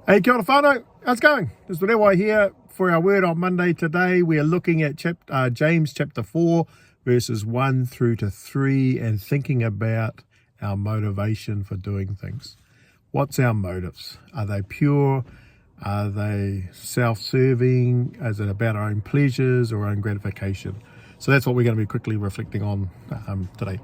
Hey, kia ora whānau. How's it going? It's Rewa here for our word on Monday. Today we are looking at James chapter 4, verses 1 through to 3, and thinking about our motivation for doing things. What's our motives? Are they pure? Are they self-serving? Is it about our own pleasures or our own gratification? So that's what we're going to be quickly reflecting on today.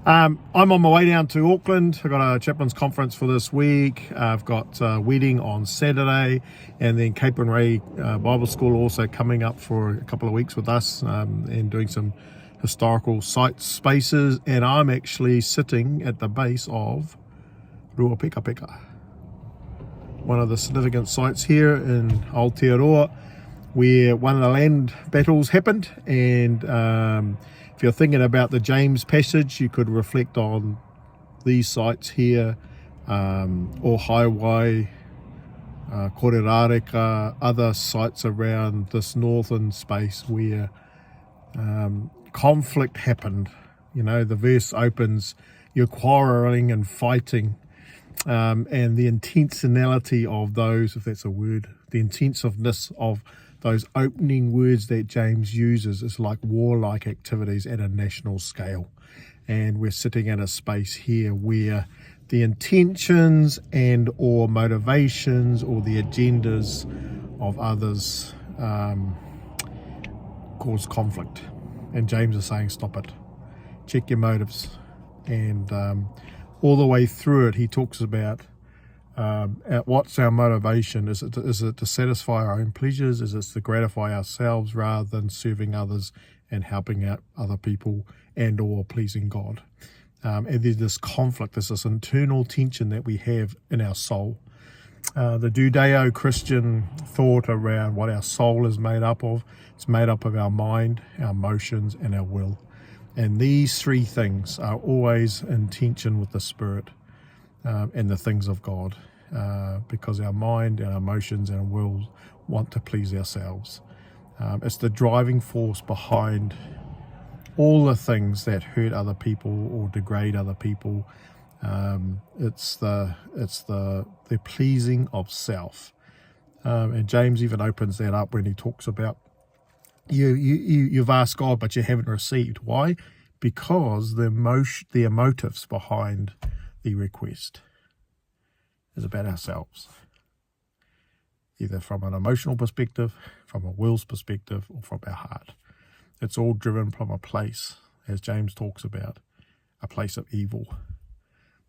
I'm on my way down to Auckland. I've got a chaplain's conference for this week. I've got a wedding on Saturday, and then Cape and Ray Bible School also coming up for a couple of weeks with us and doing some historical site spaces. And I'm actually sitting at the base of Ruapekapeka, one of the significant sites here in Aotearoa, where one of the land battles happened. And if you're thinking about the James passage, you could reflect on these sites here, or Haiwai, Korerareka, other sites around this northern space where conflict happened. You know, the verse opens, you're quarreling and fighting, and the intentionality of those, if that's a word, the intensiveness of those opening words that James uses is like warlike activities at a national scale. And we're sitting in a space here where the intentions and or motivations or the agendas of others cause conflict. And James is saying, stop it. Check your motives. And all the way through it, he talks about what's our motivation? Is it to satisfy our own pleasures? Is it to gratify ourselves rather than serving others and helping out other people and or pleasing God? And there's this conflict, there's this internal tension that we have in our soul. The Judeo-Christian thought around what our soul is made up of, it's made up of our mind, our emotions, and our will. And these three things are always in tension with the Spirit and the things of God, because our mind, our emotions, and our will want to please ourselves. It's the driving force behind all the things that hurt other people or degrade other people. It's the pleasing of self. And James even opens that up when he talks about you've asked God but you haven't received. Why? Because the motives behind the request is about ourselves, either from an emotional perspective, from a will's perspective, or from our heart. It's all driven from a place, as James talks about, a place of evil.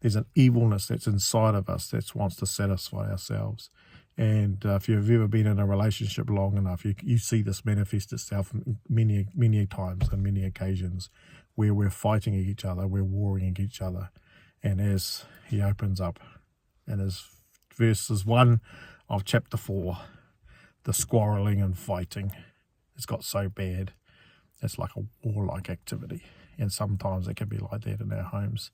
There's an evilness that's inside of us that wants to satisfy ourselves. And if you've ever been in a relationship long enough, you see this manifest itself many times and many occasions where we're fighting each other, we're warring each other. And as he opens up in his verses 1 of chapter 4, the quarreling and fighting has got so bad, it's like a warlike activity. And sometimes it can be like that in our homes,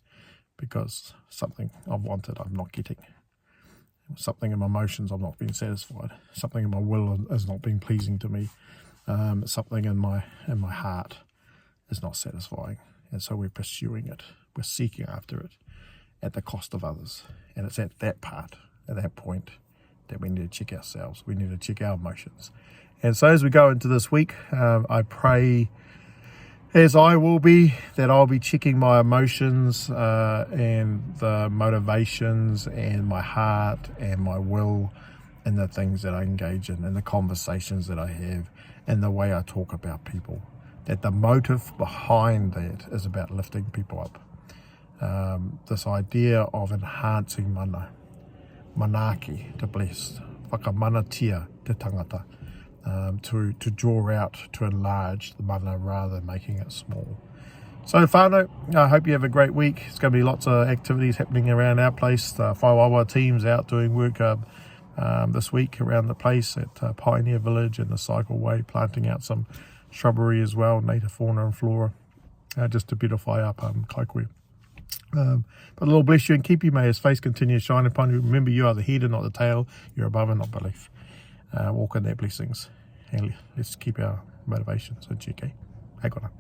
because something I've wanted I'm not getting. Something in my emotions I'm not being satisfied. Something in my will is not being pleasing to me. Something in my heart is not satisfying. And so we're pursuing it. We're seeking after it at the cost of others. And it's at that part, at that point, that we need to check ourselves. We need to check our emotions. And so as we go into this week, I pray, as I will be, that I'll be checking my emotions and the motivations and my heart and my will and the things that I engage in and the conversations that I have and the way I talk about people. That the motive behind that is about lifting people up. This idea of enhancing mana, manaki, to bless, whakamanatia, te tangata, to draw out, to enlarge the mana rather than making it small. So whānau, I hope you have a great week. It's going to be lots of activities happening around our place. The Whaiwawa team's out doing work this week around the place at Pioneer Village and the Cycle Way, planting out some shrubbery as well, native fauna and flora, just to beautify up Kaikwe. But the Lord bless you and keep you. May his face continue to shine upon you. Remember, you are the head and not the tail. You're above and not beneath. Walk in their blessings. And let's keep our motivations in check. Hei kona.